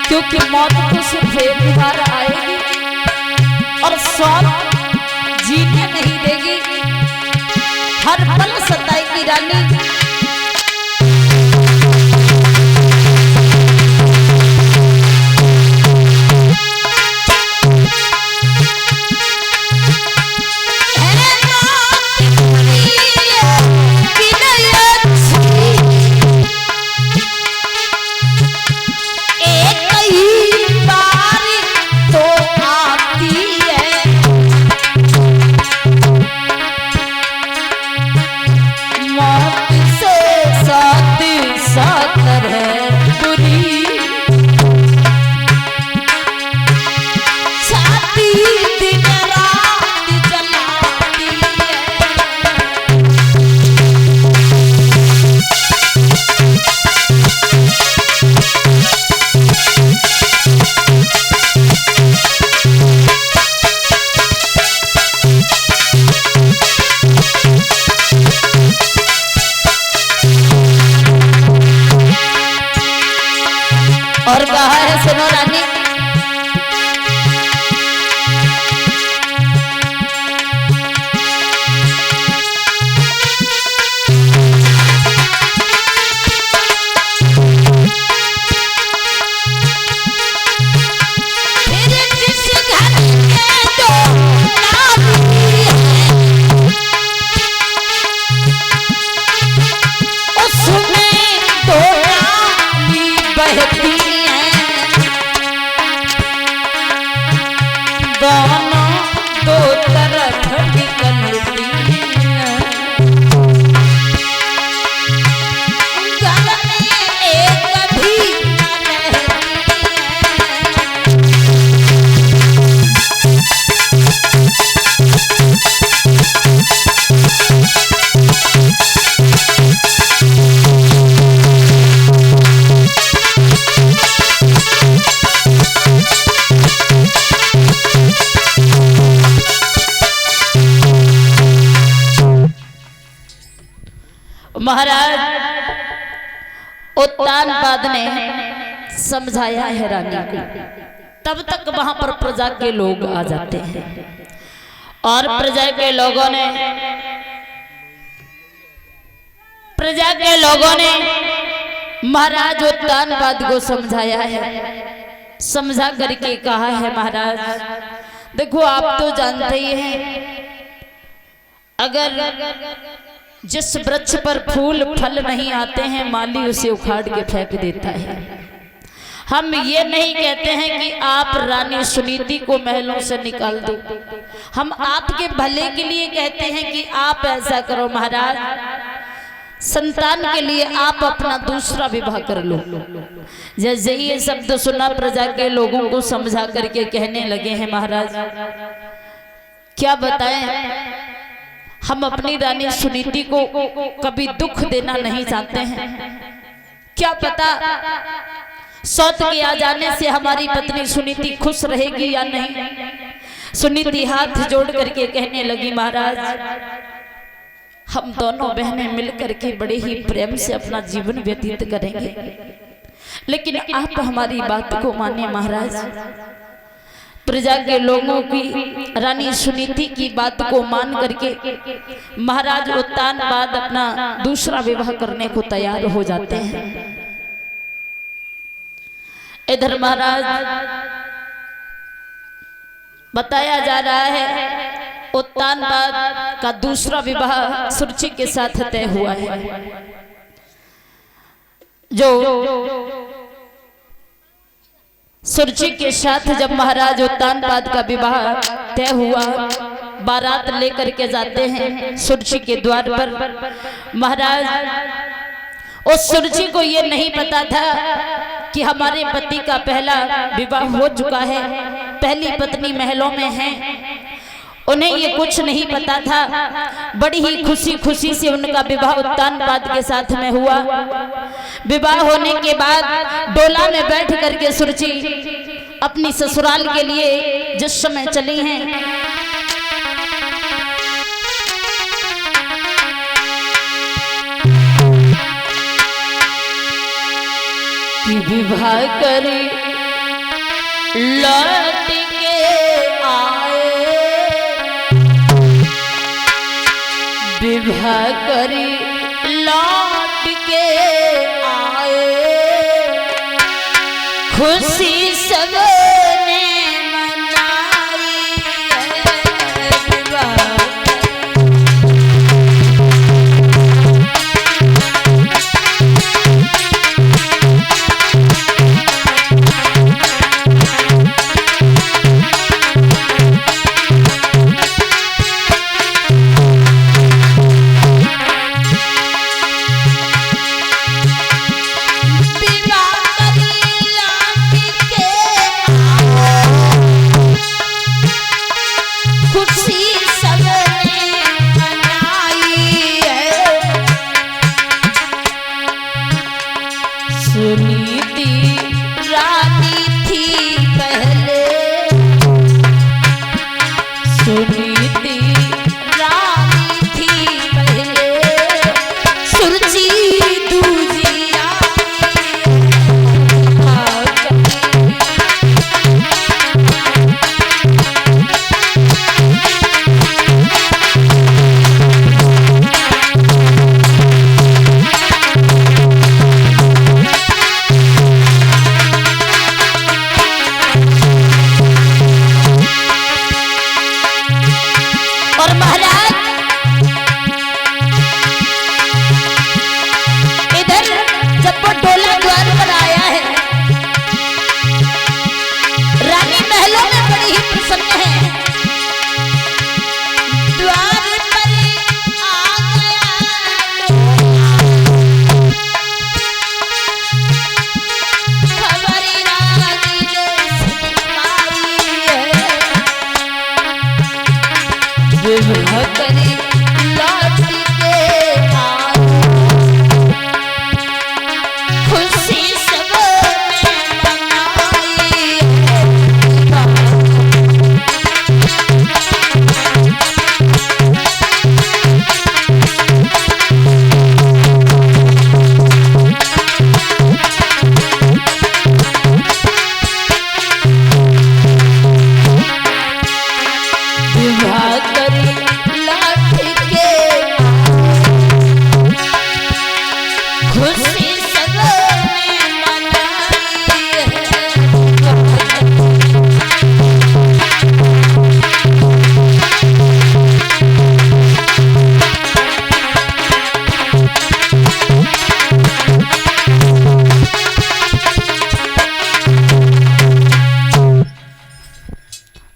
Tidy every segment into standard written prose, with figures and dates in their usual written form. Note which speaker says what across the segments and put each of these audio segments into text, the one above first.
Speaker 1: क्योंकि मौत तो सिर्फ एक बार आएगी और स्वाद जीने नहीं देगी, हर पल सताएगी रानी। और कहा है, सुनो रानी, दोनों दो तरफ निकलती हैं, गल में एक भी न महाराज उत्तानपाद ने समझाया है रानी को, तब तक वहां पर प्रजा के लोग आ जाते हैं और प्रजा के लोगों ने महाराज उत्तानपाद को समझाया है। समझा करके कहा है, महाराज देखो आप तो जानते ही हैं, अगर जिस वृक्ष पर फूल फल नहीं आते हैं माली उसे उखाड़ के फेंक देता है। हम ये नहीं कहते हैं कि आप रानी सुनीति को महलों से निकाल दो, हम आपके भले के लिए कहते हैं कि आप ऐसा करो महाराज, संतान के लिए आप अपना दूसरा विवाह कर लो। जैसे ये शब्द सुना प्रजा के लोगों को समझा करके कहने लगे हैं, महाराज क्या बताएं, हम अपनी रानी सुनीति को कभी दुख देना नहीं चाहते हैं। क्या पता सौत के आ जाने से हमारी पत्नी सुनीति खुश रहेगी या नहीं। सुनीति हाथ जोड़ करके कहने लगी, महाराज हम दोनों बहनें मिलकर के बड़े ही प्रेम से अपना जीवन व्यतीत करेंगे, लेकिन आप हमारी बात को माने महाराज। प्रजा के लोगों की रानी सुनीति की बात को मान करके महाराज उत्तानपाद अपना दूसरा विवाह करने को तैयार हो जाते हैं। इधर महाराज बताया जा रहा है, उत्तानपाद का दूसरा विवाह सुरुचि के साथ तय हुआ है। जो सुरुचि के साथ जब महाराज उत्तानपाद का विवाह तय हुआ, बारात लेकर के जाते हैं सुरुचि के द्वार पर। महाराज उस सुरुचि को ये नहीं पता था कि हमारे पति का पहला विवाह हो चुका है, पहली पत्नी महलों में है, उन्हें ये कुछ नहीं पता था। बड़ी ही खुशी खुशी से उनका विवाह उत्तानपाद के साथ में हुआ। विवाह होने के बाद डोला में बैठ करके सुरुचि अपनी ससुराल के लिए जिस समय चली हैं, विवाह करे लौट के आए, विवाह करी लौट के आए, खुशी सबने मनाई है। सुनीति रानी थी पहले, सुनीति रानी थी पहले, सुरची दूजी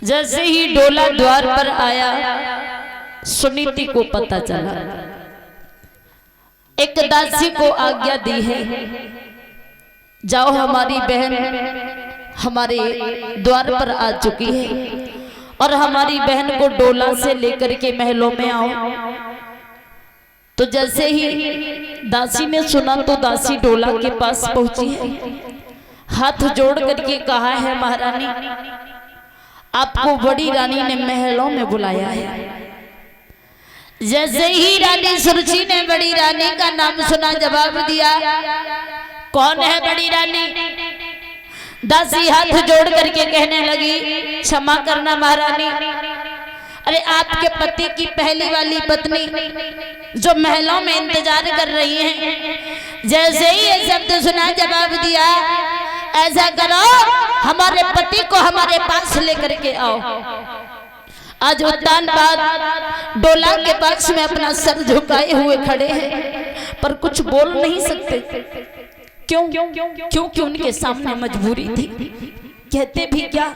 Speaker 1: जैसे ही डोला द्वार पर आया, सुनीति को पता चला। एक दासी को आज्ञा दी है, जाओ हमारी बहन हमारे द्वार पर आ चुकी है और हमारी बहन को डोला से लेकर के महलों में आओ। तो जैसे ही दासी ने सुना तो दासी डोला के पास पहुंची है, हाथ जोड़ करके कहा है, महारानी आपको बड़ी रानी ने महलों में बुलाया है। जैसे ही रानी सुरुचि ने बड़ी रानी का नाम सुना, जवाब दिया, कौन है बड़ी रानी? दासी हाथ जोड़ करके कहने लगी, क्षमा करना महारानी, अरे आपके पति की पहली वाली पत्नी जो महलों में इंतजार कर रही हैं। जैसे ही ये शब्द सुना, जवाब दिया, ऐसा करो हमारे पति को हमारे पास लेकर के आओ। आज उद्यान बाद डोला के पास में अपना सर झुकाए हुए खड़े हैं, पर कुछ बोल नहीं सकते। क्यों? क्योंकि उनके सामने मजबूरी थी। कहते भी क्या,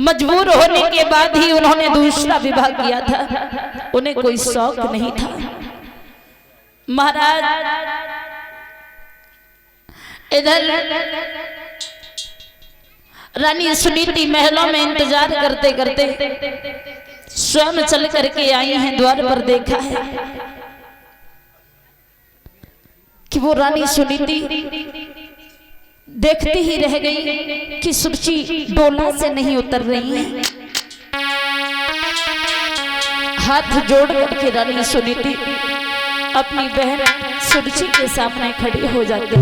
Speaker 1: मजबूर होने के बाद ही उन्होंने दूसरा विवाह किया था, उन्हें कोई शौक नहीं था। महाराज इधर रानी सुनीति महलों में इंतजार करते करते स्वयं चल करके आई हैं। द्वार पर देखा है कि वो रानी सुनीति देखती ही रह गई कि सुरुचि डोला से नहीं उतर रही है। हाथ जोड़ करके रानी सुनीति अपनी बहन सुरुचि के सामने खड़ी हो जाती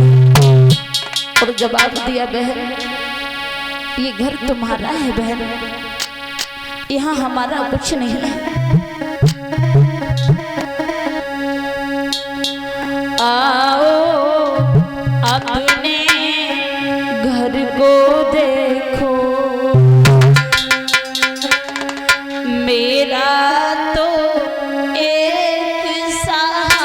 Speaker 1: और जवाब दिया, बहन ये घर तुम्हारा है बहन, यहाँ हमारा कुछ नहीं है। आओ अपने घर को देखो, मेरा तो एक सहारा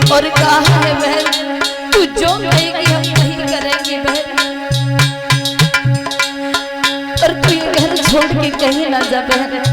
Speaker 1: और कहा है बहन, तू जो कहेगी हम वही करेंगे बहन, और तू ये घर छोड़ के कहीं ना जा बहन।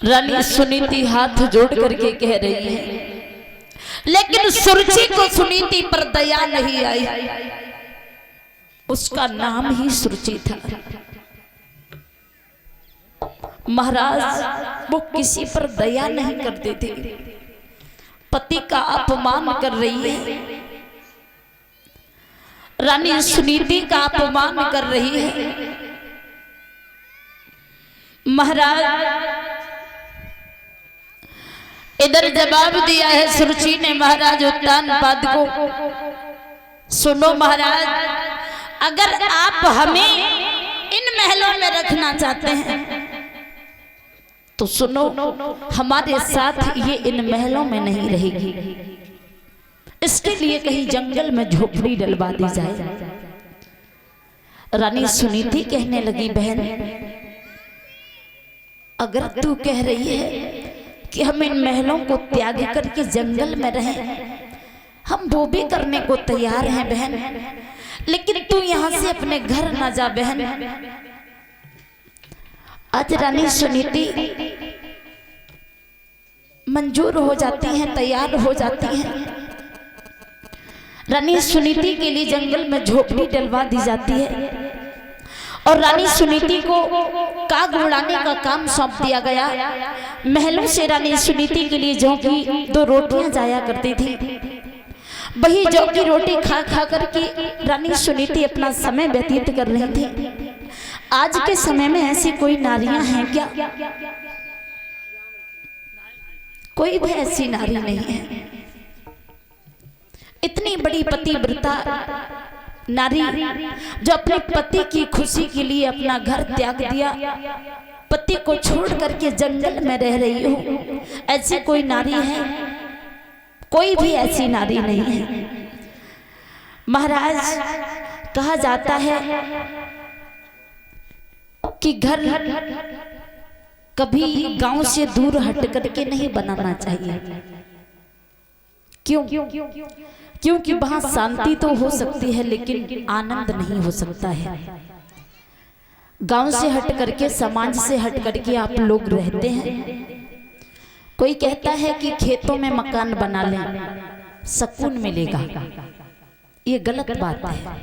Speaker 1: रानी सुनीति हाथ जोड़ करके कह रही है, लेकिन सुरुचि को सुनीति पर दया नहीं आई। उसका नाम ही सुरुचि था। महाराज वो किसी पर दया नहीं करते थे। पति का अपमान कर रही है, रानी सुनीति का अपमान कर रही है। महाराज इधर जवाब दिया है सुरुचि ने महाराज उत्तानपाद को, सुनो महाराज, अगर आप हमें इन महलों में रखना चाहते हैं तो सुनो, हमारे साथ ये इन महलों में नहीं रहेगी। इसके लिए कहीं जंगल में झोपड़ी डलवा दी जाए। रानी सुनीति कहने लगी, बहन अगर तू कह रही है कि हम इन महलों को त्याग करके जंगल में रहें, हम वो भी करने को तैयार हैं बहन, लेकिन तू यहाँ से अपने घर ना जा बहन। आज रानी सुनीति मंजूर हो जाती हैं, तैयार हो जाती हैं। रानी सुनीति के लिए जंगल में झोपड़ी डलवा दी जाती है और रानी सुनीति को काग उड़ाने का काम सौंप दिया गया। महलों से रानी सुनीति के लिए जौ की 2 रोटियां जाया करती थी। वही जौ की रोटी खा खा करके रानी सुनीति अपना समय व्यतीत कर रही थी। आज के समय में ऐसी कोई नारियां हैं क्या? कोई भी ऐसी नारी नहीं है। इतनी बड़ी पतिव्रता नारी जो अपने पति की खुशी के लिए अपना घर त्याग दिया, पति को छोड़ करके जंगल में रह रही हो, ऐसी कोई नारी है? कोई भी ऐसी नारी नहीं है। महाराज, कहा जाता है कि घर कभी गांव से दूर हट करके नहीं बनाना चाहिए। क्यों? क्योंकि वहां शांति तो हो सकती है लेकिन आनंद नहीं हो सकता है। गांव से हट करके, समाज से हट करके आप लोग रहते हैं। कोई कहता है कि खेतों में मकान बना लें, सुकून मिलेगा। ये गलत बात है।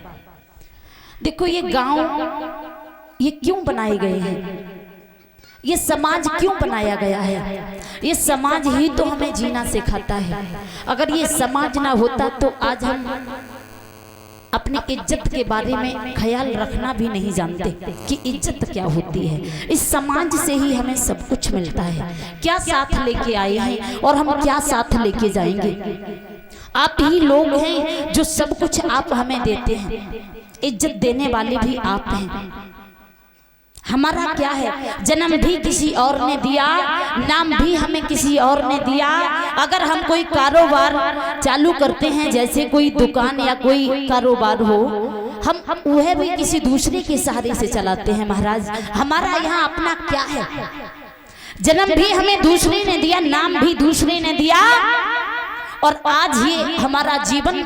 Speaker 1: देखो, ये गांव ये क्यों बनाए गए हैं? ये समाज क्यों बनाया गया है? ये समाज ही तो हमें जीना सिखाता है। अगर ये समाज ना होता तो आज हम अपनी इज्जत के बारे में ख्याल रखना भी नहीं जानते कि इज्जत क्या होती है। इस समाज से ही हमें सब कुछ मिलता है। क्या साथ लेके आए हैं और हम क्या साथ लेके जाएंगे? आप ही लोग हैं जो सब कुछ आप हमें देते हैं। इज्जत देने वाले भी आप हैं। हमारा क्या है? जन्म भी किसी और ने दिया, नाम भी हमें किसी और ने दिया। अगर हम कोई कारोबार चालू करते हैं, जैसे कोई दुकान या कोई कारोबार हो, हम वह भी किसी दूसरे के सहारे से चलाते हैं। महाराज, हमारा यहाँ अपना क्या है? जन्म भी हमें दूसरे ने दिया, नाम भी दूसरे ने दिया, और आज ये हमारा जीवन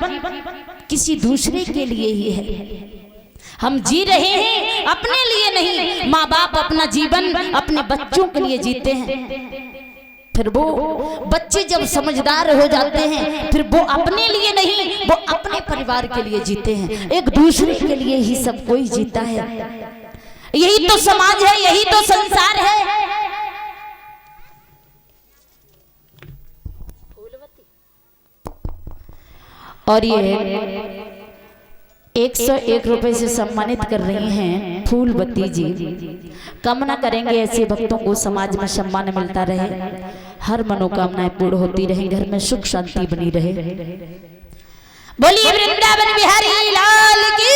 Speaker 1: किसी दूसरे के लिए ही है। हम जी रहे हैं अपने लिए नहीं। माँ बाप अपना जीवन अपने बच्चों के लिए जीते हैं। फिर वो बच्चे जब समझदार हो जाते हैं, फिर वो अपने लिए नहीं, वो अपने परिवार के लिए जीते हैं। एक दूसरे के लिए ही सब कोई जीता है। यही तो समाज है, यही तो संसार है। और ये 101 रुपए से सम्मानित कर रही हैं फूलवती जी। कामना करेंगे ऐसे भक्तों को समाज में सम्मान मिलता रहे, हर मनोकामनाएं पूर्ण होती रहे, घर में सुख शांति बनी रहे। बोलिए वृंदावन बिहारी लाल की।